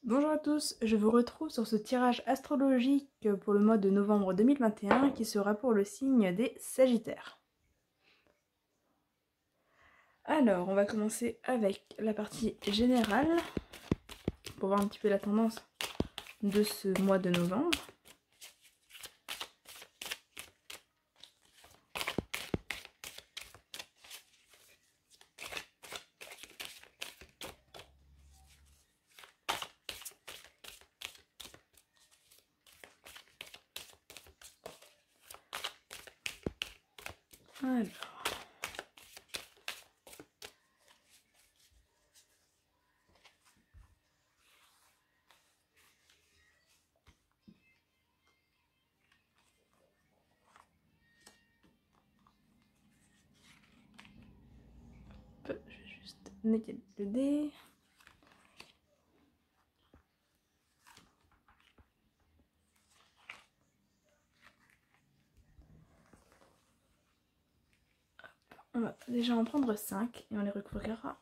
Bonjour à tous, je vous retrouve sur ce tirage astrologique pour le mois de novembre 2021 qui sera pour le signe des Sagittaires. Alors, on va commencer avec la partie générale pour voir un petit peu la tendance de ce mois de novembre. Alors. Je vais juste nettoyer le dé. On va déjà en prendre 5 et on les recouvrira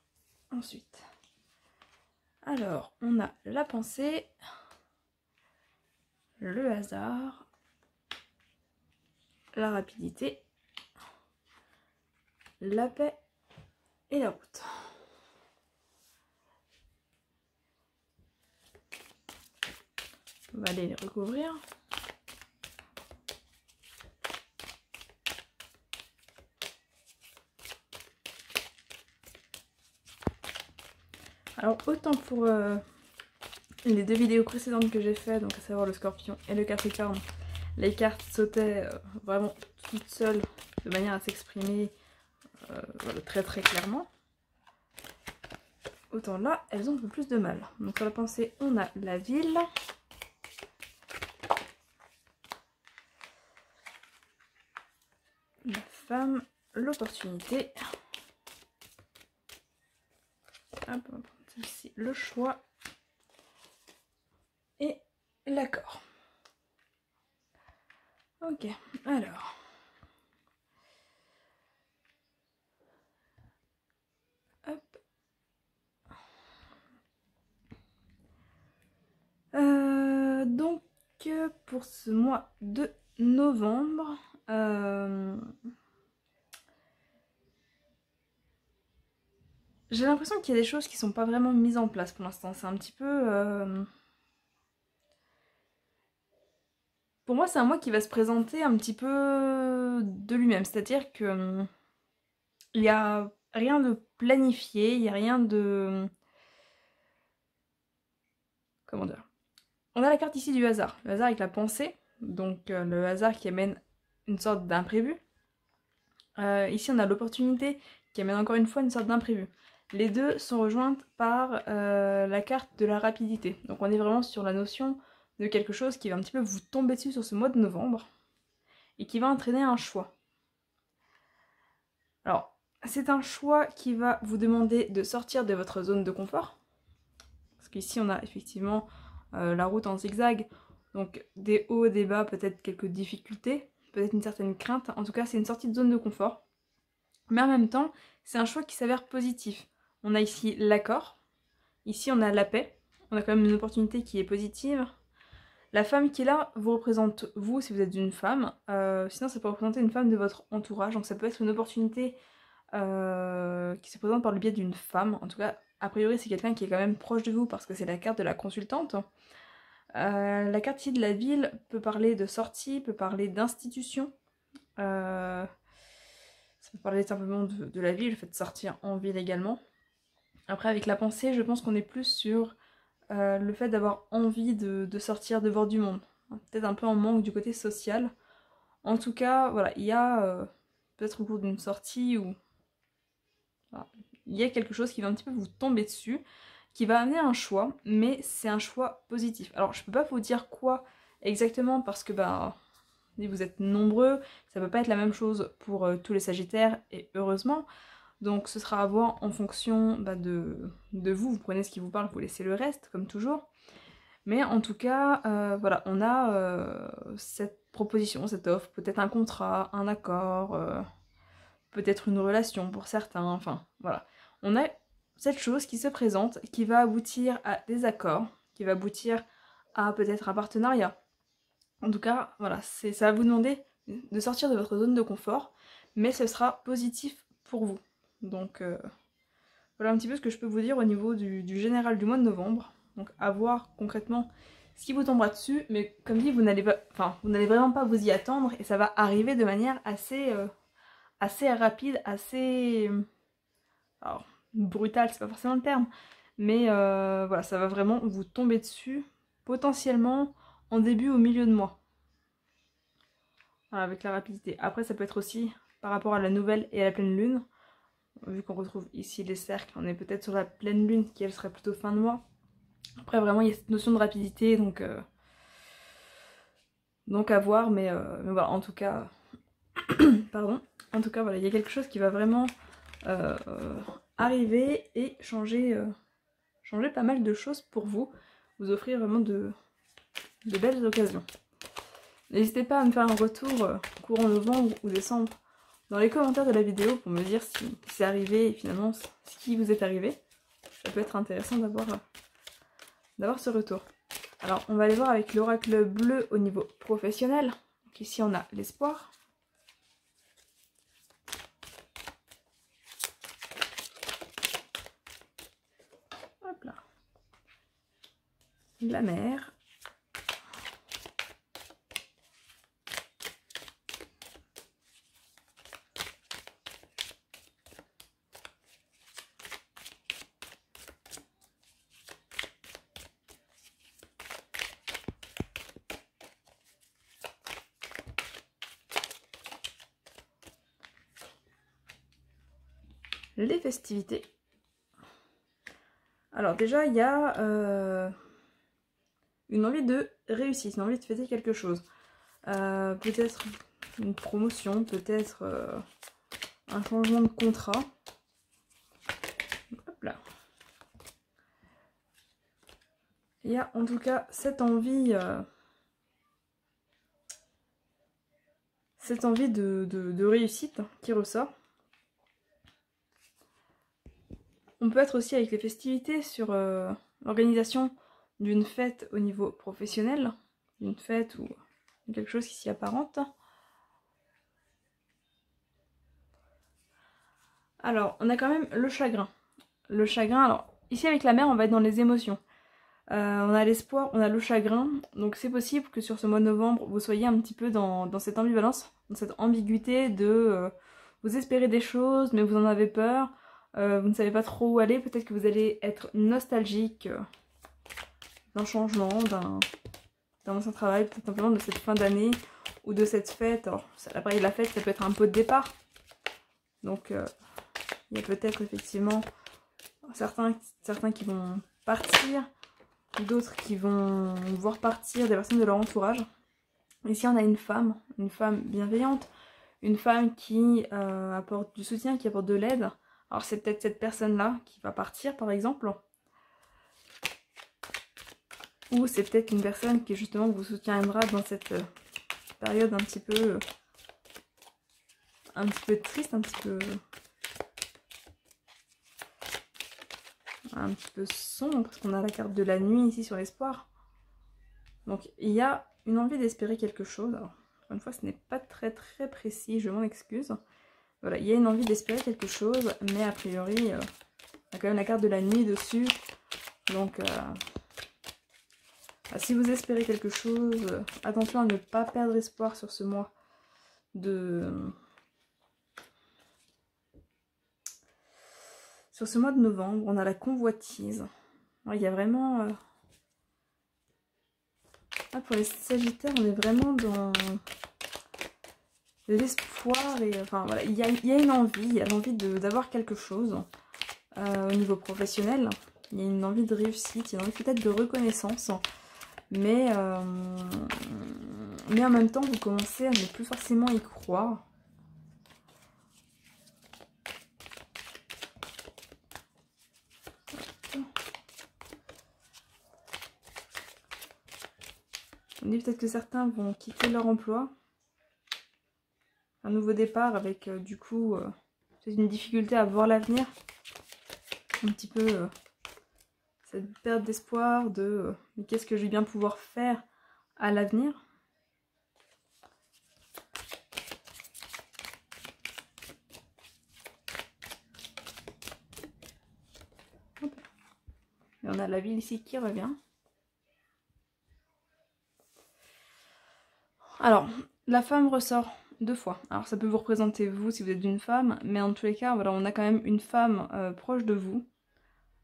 ensuite. Alors, on a la pensée, le hasard, la rapidité, la paix et la route. On va aller les recouvrir. Alors autant pour les deux vidéos précédentes que j'ai fait, donc à savoir le Scorpion et le Capricorne, les cartes sautaient vraiment toutes seules de manière à s'exprimer voilà, très clairement. Autant là, elles ont un peu plus de mal. Donc sur la pensée, on a la ville, la femme, l'opportunité, on va prendre celle-ci, le choix et l'accord. Ok, alors. Hop. Donc, pour ce mois de novembre, j'ai l'impression qu'il y a des choses qui sont pas vraiment mises en place pour l'instant. C'est un petit peu... Pour moi, c'est un mois qui va se présenter un petit peu de lui-même. C'est-à-dire que il n'y a rien de planifié, il n'y a rien de... Comment dire? On a la carte ici du hasard. Le hasard avec la pensée. Donc le hasard qui amène une sorte d'imprévu. Ici, on a l'opportunité qui amène encore une fois une sorte d'imprévu. Les deux sont rejointes par la carte de la rapidité. Donc on est vraiment sur la notion de quelque chose qui va un petit peu vous tomber dessus sur ce mois de novembre et qui va entraîner un choix. Alors, c'est un choix qui va vous demander de sortir de votre zone de confort. Parce qu'ici, on a effectivement la route en zigzag. Donc des hauts, des bas, peut-être quelques difficultés, peut-être une certaine crainte. En tout cas, c'est une sortie de zone de confort. Mais en même temps, c'est un choix qui s'avère positif. On a ici l'accord. Ici, on a la paix. On a quand même une opportunité qui est positive. La femme qui est là vous représente vous, si vous êtes une femme. Sinon, ça peut représenter une femme de votre entourage. Donc ça peut être une opportunité qui se présente par le biais d'une femme. En tout cas, a priori, c'est quelqu'un qui est quand même proche de vous parce que c'est la carte de la consultante. La carte ici de la ville peut parler de sortie, peut parler d'institution. Ça peut parler simplement de la ville, le fait de sortir en ville également. Après, avec la pensée, je pense qu'on est plus sur le fait d'avoir envie de sortir, de voir du monde. Peut-être un peu en manque du côté social. En tout cas, voilà, il y a peut-être au cours d'une sortie ou... Voilà, il y a quelque chose qui va un petit peu vous tomber dessus, qui va amener un choix, mais c'est un choix positif. Alors, je peux pas vous dire quoi exactement parce que, bah, vous êtes nombreux, ça peut pas être la même chose pour tous les Sagittaires, et heureusement. Donc ce sera à voir en fonction de vous prenez ce qui vous parle, vous laissez le reste, comme toujours. Mais en tout cas, voilà, on a cette proposition, cette offre, peut-être un contrat, un accord, peut-être une relation pour certains, enfin voilà. On a cette chose qui se présente, qui va aboutir à des accords, qui va aboutir à peut-être un partenariat. En tout cas, voilà, ça va vous demander de sortir de votre zone de confort, mais ce sera positif pour vous. Donc voilà un petit peu ce que je peux vous dire au niveau du général du mois de novembre. Donc à voir concrètement ce qui vous tombera dessus, mais comme dit, vous n'allez vraiment pas vous y attendre et ça va arriver de manière assez rapide, assez... alors, brutale, c'est pas forcément le terme, mais voilà, ça va vraiment vous tomber dessus, potentiellement en début ou milieu de mois. Voilà, avec la rapidité. Après, ça peut être aussi par rapport à la nouvelle et à la pleine lune. Vu qu'on retrouve ici les cercles, on est peut-être sur la pleine lune qui elle serait plutôt fin de mois. Après vraiment il y a cette notion de rapidité donc à voir mais voilà en tout cas pardon, en tout cas voilà il y a quelque chose qui va vraiment arriver et changer pas mal de choses pour vous offrir vraiment de belles occasions. N'hésitez pas à me faire un retour courant novembre ou décembre dans les commentaires de la vidéo pour me dire si c'est arrivé et finalement ce qui vous est arrivé. Ça peut être intéressant d'avoir ce retour. Alors on va aller voir avec l'oracle bleu au niveau professionnel. Donc ici on a l'espoir. Hop là. La mer. Les festivités. Alors déjà il y a une envie de réussite, une envie de fêter quelque chose. Peut-être une promotion, peut-être un changement de contrat. Hop là. Il y a en tout cas cette envie de réussite qui ressort. On peut être aussi avec les festivités sur l'organisation d'une fête au niveau professionnel, d'une fête ou quelque chose qui s'y apparente. Alors, on a quand même le chagrin. Le chagrin, alors ici avec la mer, on va être dans les émotions. On a l'espoir, on a le chagrin, donc c'est possible que sur ce mois de novembre, vous soyez un petit peu dans cette ambivalence, dans cette ambiguïté de vous espérez des choses, mais vous en avez peur. Vous ne savez pas trop où aller, peut-être que vous allez être nostalgique d'un changement, d'un ancien travail, peut-être simplement de cette fin d'année ou de cette fête. Alors, après la fête, ça peut être un pot de départ. Donc, il y a peut-être effectivement certains qui vont partir, d'autres qui vont voir partir des personnes de leur entourage. Ici, on a une femme bienveillante, une femme qui apporte du soutien, qui apporte de l'aide. Alors c'est peut-être cette personne-là qui va partir par exemple. Ou c'est peut-être une personne qui justement vous soutiendra dans cette période un petit peu triste, un petit peu sombre, parce qu'on a la carte de la nuit ici sur l'espoir. Donc il y a une envie d'espérer quelque chose. Alors, encore une fois, ce n'est pas très précis, je m'en excuse. Voilà, il y a une envie d'espérer quelque chose, mais a priori, il y a quand même la carte de la nuit dessus. Donc, si vous espérez quelque chose, attention à ne pas perdre espoir sur ce mois de novembre. On a la convoitise. Il y a vraiment... pour les Sagittaires, on est vraiment dans... l'espoir et enfin voilà, il y a une envie, il y a l'envie d'avoir quelque chose au niveau professionnel, il y a une envie de réussite, il y a une envie peut-être de reconnaissance, mais en même temps vous commencez à ne plus forcément y croire. On dit peut-être que certains vont quitter leur emploi. Un nouveau départ avec du coup c'est une difficulté à voir l'avenir. Un petit peu cette perte d'espoir de mais qu'est-ce que je vais bien pouvoir faire à l'avenir. Et on a la ville ici qui revient. Alors, la femme ressort 2 fois. Alors ça peut vous représenter vous si vous êtes une femme, mais en tous les cas, voilà, on a quand même une femme proche de vous.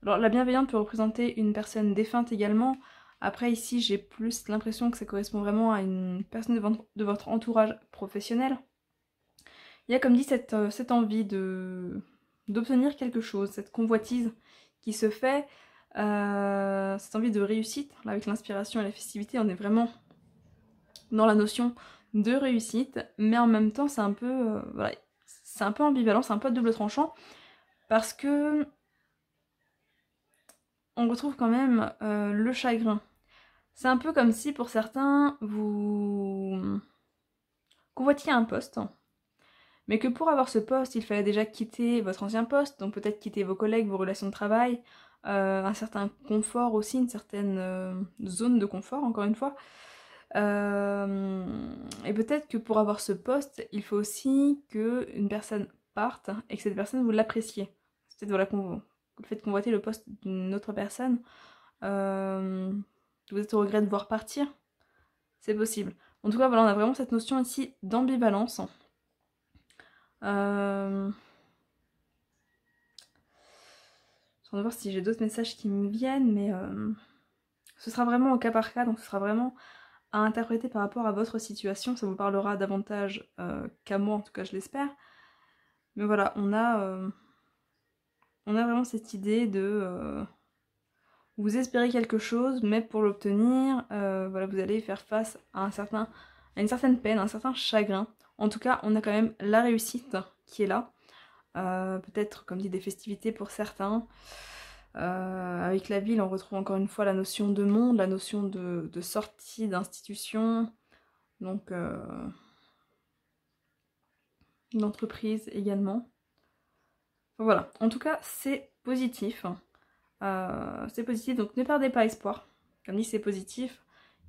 Alors la bienveillante peut représenter une personne défunte également. Après ici, j'ai plus l'impression que ça correspond vraiment à une personne de votre entourage professionnel. Il y a comme dit cette envie d'obtenir quelque chose, cette convoitise qui se fait, cette envie de réussite. Là avec l'inspiration et la festivité, on est vraiment dans la notion de réussite, mais en même temps c'est un peu voilà, c'est un peu ambivalent, c'est un peu double tranchant, parce que on retrouve quand même le chagrin. C'est un peu comme si pour certains vous convoitiez un poste, mais que pour avoir ce poste il fallait déjà quitter votre ancien poste, donc peut-être quitter vos collègues, vos relations de travail, un certain confort aussi, une certaine zone de confort encore une fois. Et peut-être que pour avoir ce poste, il faut aussi qu'une personne parte et que cette personne vous l'appréciez. C'est peut-être voilà, le fait de convoiter le poste d'une autre personne, vous êtes au regret de voir partir, c'est possible. En tout cas, voilà, on a vraiment cette notion ici d'ambivalence. Je vais voir si j'ai d'autres messages qui me viennent, mais ce sera vraiment au cas par cas, donc ce sera vraiment à interpréter par rapport à votre situation. Ça vous parlera davantage qu'à moi, en tout cas je l'espère. Mais voilà, on a vraiment cette idée de vous espérez quelque chose, mais pour l'obtenir, voilà, vous allez faire face à une certaine peine, un certain chagrin. En tout cas, on a quand même la réussite qui est là. Peut-être, comme dit, des festivités pour certains. Avec la ville, on retrouve encore une fois la notion de monde, la notion de sortie d'institution, donc d'entreprise également. Voilà, en tout cas, c'est positif. C'est positif, donc ne perdez pas espoir. Comme dit, c'est positif.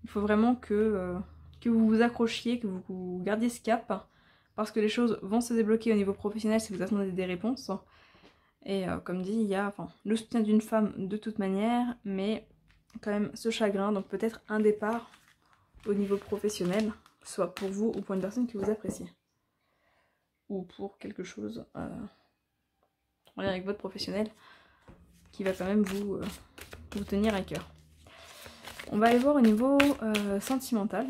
Il faut vraiment que vous vous accrochiez, que vous gardiez ce cap, parce que les choses vont se débloquer au niveau professionnel si vous attendez des réponses. Et comme dit, il y a le soutien d'une femme de toute manière, mais quand même ce chagrin, donc peut-être un départ au niveau professionnel, soit pour vous ou pour une personne que vous appréciez. Ou pour quelque chose en lien avec votre professionnel qui va quand même vous tenir à cœur. On va aller voir au niveau sentimental.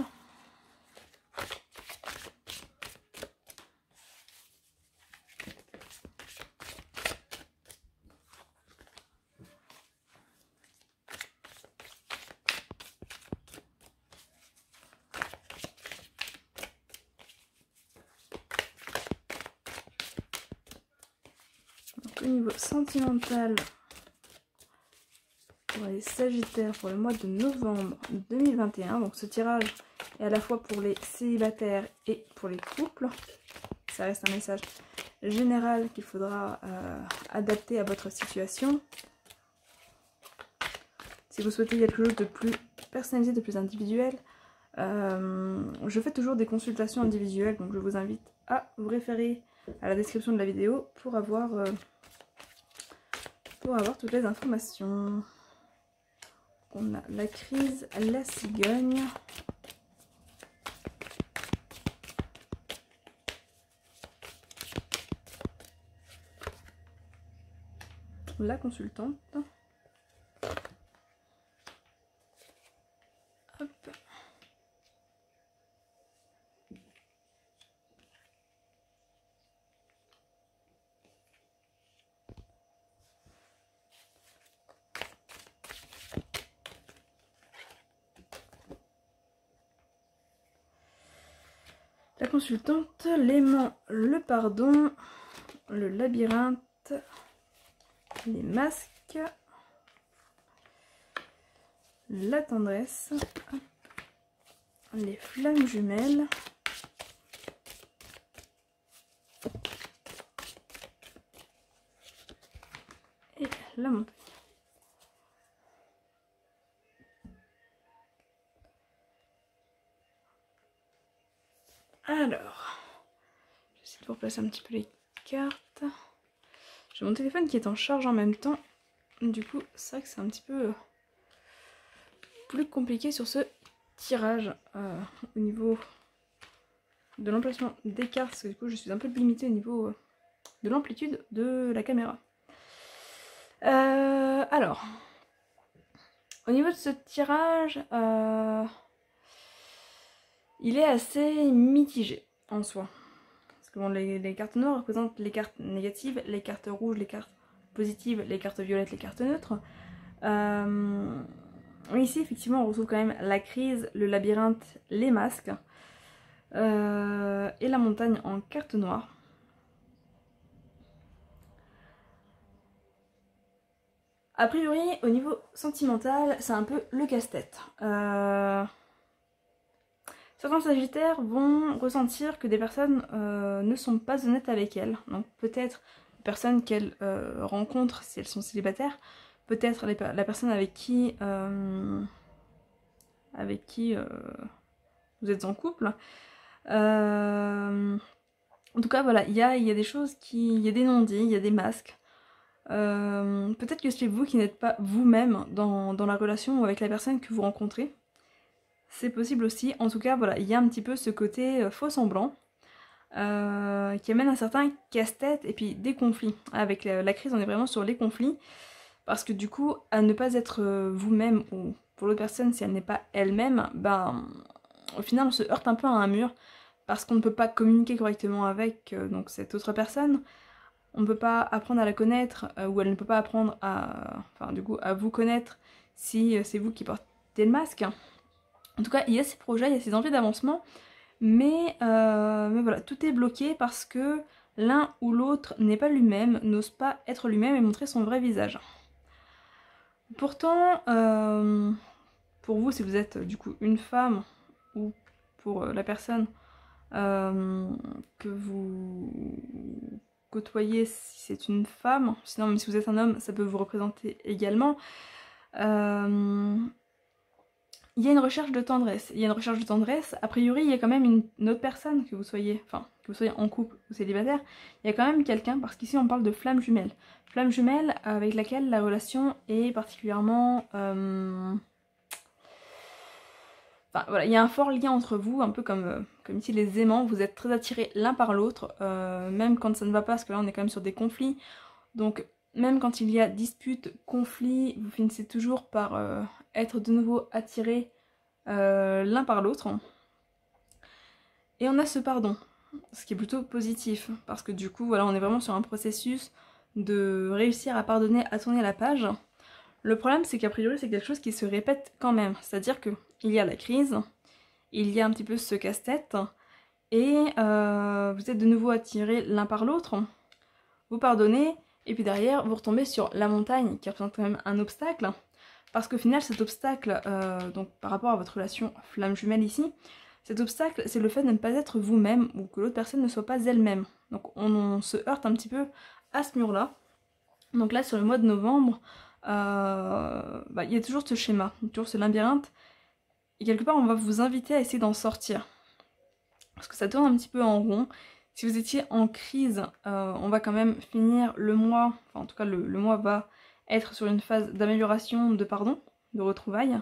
Donc, au niveau sentimental, pour les Sagittaires pour le mois de novembre 2021, donc ce tirage est à la fois pour les célibataires et pour les couples. Ça reste un message général qu'il faudra adapter à votre situation. Si vous souhaitez quelque chose de plus personnalisé, de plus individuel, je fais toujours des consultations individuelles, donc je vous invite à vous référer à la description de la vidéo pour avoir toutes les informations. On a la crise, la cigogne. La consultante. Hop. La consultante, l'aimant, le pardon, le labyrinthe, les masques, la tendresse, les flammes jumelles, et la montagne. Alors, j'essaie de vous replacer un petit peu les cartes. J'ai mon téléphone qui est en charge en même temps. Du coup, c'est vrai que c'est un petit peu plus compliqué sur ce tirage au niveau de l'emplacement des cartes. Parce que du coup, je suis un peu limitée au niveau de l'amplitude de la caméra. Alors, au niveau de ce tirage, il est assez mitigé en soi. Parce que bon, les cartes noires représentent les cartes négatives, les cartes rouges, les cartes positives, les cartes violettes, les cartes neutres. Ici, effectivement, on retrouve quand même la crise, le labyrinthe, les masques et la montagne en carte noire. A priori, au niveau sentimental, c'est un peu le casse-tête. Certains sagittaires vont ressentir que des personnes ne sont pas honnêtes avec elles. Donc peut-être les personnes qu'elles rencontrent si elles sont célibataires, peut-être la personne avec qui vous êtes en couple. En tout cas, voilà, il y a des choses il y a des non-dits, il y a des masques. Peut-être que c'est vous qui n'êtes pas vous-même dans la relation ou avec la personne que vous rencontrez. C'est possible aussi. En tout cas, voilà, il y a un petit peu ce côté faux semblant qui amène un certain casse-tête et puis des conflits. Avec la crise, on est vraiment sur les conflits. Parce que du coup, à ne pas être vous-même ou pour l'autre personne, si elle n'est pas elle-même, ben, au final, on se heurte un peu à un mur parce qu'on ne peut pas communiquer correctement avec donc cette autre personne. On ne peut pas apprendre à la connaître ou elle ne peut pas apprendre enfin, du coup, à vous connaître si c'est vous qui portez le masque. En tout cas, il y a ces projets, il y a ces envies d'avancement, mais voilà, tout est bloqué parce que l'un ou l'autre n'est pas lui-même, n'ose pas être lui-même et montrer son vrai visage. Pourtant, pour vous, si vous êtes du coup une femme, ou pour la personne que vous côtoyez si c'est une femme, sinon même si vous êtes un homme, ça peut vous représenter également. Il y a une recherche de tendresse. Il y a une recherche de tendresse. A priori, il y a quand même une autre personne, que vous soyez en couple ou célibataire, il y a quand même quelqu'un, parce qu'ici on parle de flamme jumelle. Flamme jumelle avec laquelle la relation est particulièrement... Enfin voilà, il y a un fort lien entre vous, un peu comme ici les aimants, vous êtes très attirés l'un par l'autre, même quand ça ne va pas, parce que là on est quand même sur des conflits. Donc même quand il y a dispute, conflit, vous finissez toujours par être de nouveau attirés l'un par l'autre. Et on a ce pardon, ce qui est plutôt positif, parce que du coup, voilà, on est vraiment sur un processus de réussir à pardonner, à tourner la page. Le problème, c'est qu'a priori, c'est quelque chose qui se répète quand même. C'est-à-dire qu'il y a la crise, il y a un petit peu ce casse-tête, et vous êtes de nouveau attirés l'un par l'autre, vous pardonnez, et puis derrière, vous retombez sur la montagne, qui représente quand même un obstacle, parce qu'au final, cet obstacle, donc par rapport à votre relation flamme jumelle ici, cet obstacle, c'est le fait de ne pas être vous-même, ou que l'autre personne ne soit pas elle-même. Donc on se heurte un petit peu à ce mur-là. Donc là, sur le mois de novembre, il y a toujours ce schéma, toujours ce labyrinthe, et quelque part, on va vous inviter à essayer d'en sortir. Parce que ça tourne un petit peu en rond. Si vous étiez en crise, on va quand même finir le mois, enfin en tout cas le mois va être sur une phase d'amélioration, de pardon, de retrouvailles.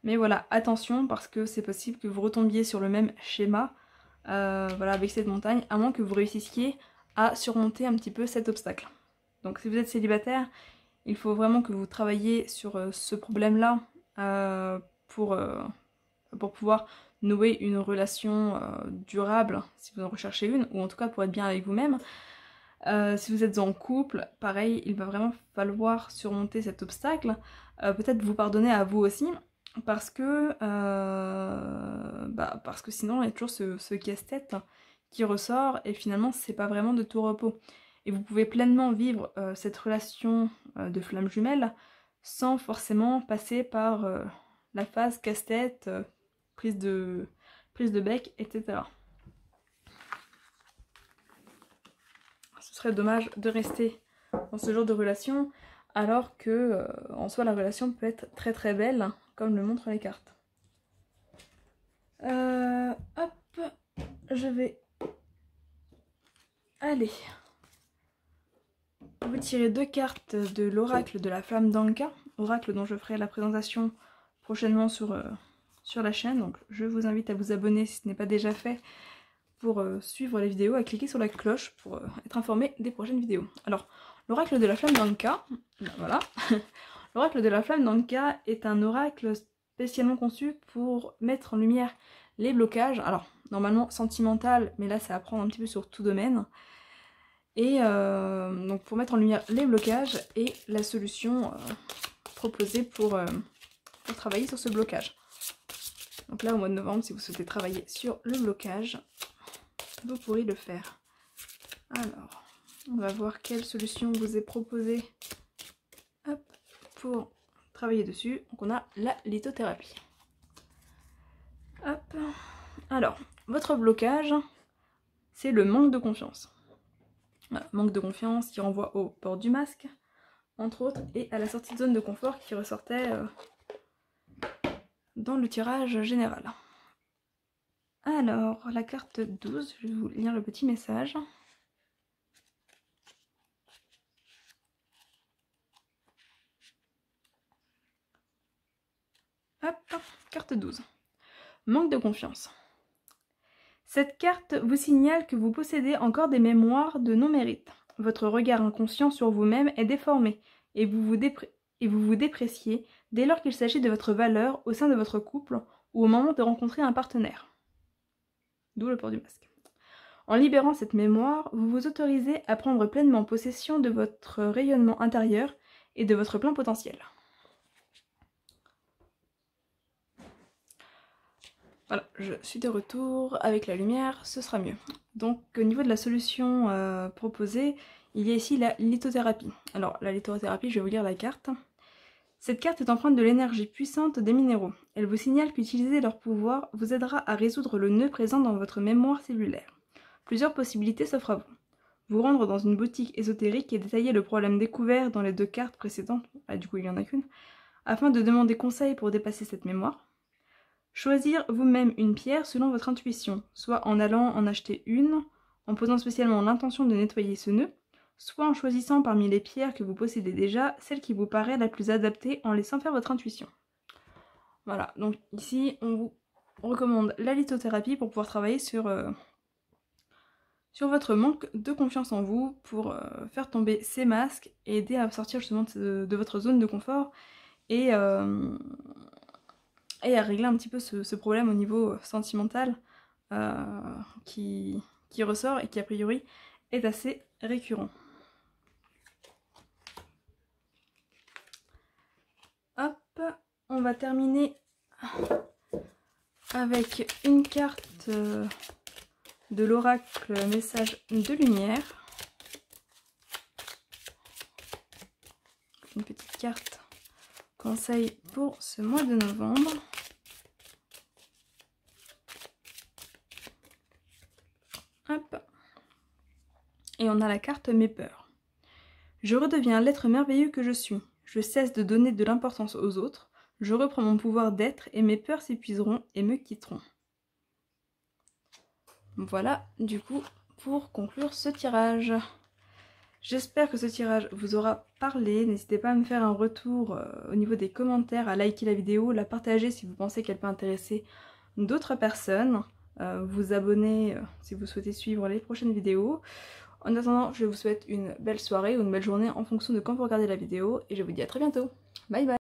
Mais voilà, attention parce que c'est possible que vous retombiez sur le même schéma voilà, avec cette montagne, à moins que vous réussissiez à surmonter un petit peu cet obstacle. Donc si vous êtes célibataire, il faut vraiment que vous travailliez sur ce problème-là pour pouvoir nouer une relation durable, si vous en recherchez une, ou en tout cas pour être bien avec vous-même. Si vous êtes en couple, pareil, il va vraiment falloir surmonter cet obstacle, peut-être vous pardonner à vous aussi, parce que sinon il y a toujours ce casse-tête qui ressort et finalement c'est pas vraiment de tout repos. Et vous pouvez pleinement vivre cette relation de flamme jumelle sans forcément passer par la phase casse-tête, prise de bec, etc. Ce serait dommage de rester dans ce genre de relation alors que en soi la relation peut être très très belle comme le montrent les cartes. Hop, je vais aller vous tirer 2 cartes de l'oracle de la flamme d'Anka, oracle dont je ferai la présentation prochainement sur la chaîne. Donc je vous invite à vous abonner si ce n'est pas déjà fait pour suivre les vidéos, à cliquer sur la cloche pour être informé des prochaines vidéos. Alors, l'oracle de la flamme d'Anka, voilà. L'oracle de la flamme d'Anka est un oracle spécialement conçu pour mettre en lumière les blocages. Alors, normalement sentimental, mais là c'est à prendre un petit peu sur tout domaine. Et donc pour mettre en lumière les blocages et la solution proposée pour travailler sur ce blocage. Donc là au mois de novembre, si vous souhaitez travailler sur le blocage, vous pourrez le faire. Alors, on va voir quelle solution vous est proposée pour travailler dessus. Donc on a la lithothérapie. Hop. Alors, votre blocage, c'est le manque de confiance. Voilà, manque de confiance qui renvoie au port du masque, entre autres, et à la sortie de zone de confort qui ressortait dans le tirage général. Alors, la carte 12, je vais vous lire le petit message. Hop, carte 12. Manque de confiance. Cette carte vous signale que vous possédez encore des mémoires de non-mérite. Votre regard inconscient sur vous-même est déformé et vous vous dépréciez dès lors qu'il s'agit de votre valeur au sein de votre couple ou au moment de rencontrer un partenaire. D'où le port du masque. En libérant cette mémoire, vous vous autorisez à prendre pleinement possession de votre rayonnement intérieur et de votre plein potentiel. Voilà, je suis de retour avec la lumière, ce sera mieux. Donc au niveau de la solution proposée, il y a ici la lithothérapie. Alors la lithothérapie, je vais vous lire la carte. Cette carte est empreinte de l'énergie puissante des minéraux. Elle vous signale qu'utiliser leur pouvoir vous aidera à résoudre le nœud présent dans votre mémoire cellulaire. Plusieurs possibilités s'offrent à vous. Vous rendre dans une boutique ésotérique et détailler le problème découvert dans les 2 cartes précédentes, du coup il n'y en a qu'une, afin de demander conseil pour dépasser cette mémoire. Choisir vous-même une pierre selon votre intuition, soit en allant en acheter une, en posant spécialement l'intention de nettoyer ce nœud, soit en choisissant parmi les pierres que vous possédez déjà, celle qui vous paraît la plus adaptée en laissant faire votre intuition. Voilà, donc ici on vous recommande la lithothérapie pour pouvoir travailler sur votre manque de confiance en vous, pour faire tomber ces masques et aider à sortir justement de votre zone de confort et à régler un petit peu ce problème au niveau sentimental qui ressort et qui a priori est assez récurrent. Hop, on va terminer avec une carte de l'oracle message de lumière. Une petite carte conseil pour ce mois de novembre. Hop. Et on a la carte mes peurs. Je redeviens l'être merveilleux que je suis. Je cesse de donner de l'importance aux autres. Je reprends mon pouvoir d'être et mes peurs s'épuiseront et me quitteront. Voilà, du coup, pour conclure ce tirage. J'espère que ce tirage vous aura parlé. N'hésitez pas à me faire un retour au niveau des commentaires, à liker la vidéo, la partager si vous pensez qu'elle peut intéresser d'autres personnes. Vous abonner si vous souhaitez suivre les prochaines vidéos. En attendant, je vous souhaite une belle soirée ou une belle journée en fonction de quand vous regardez la vidéo. Et je vous dis à très bientôt. Bye bye!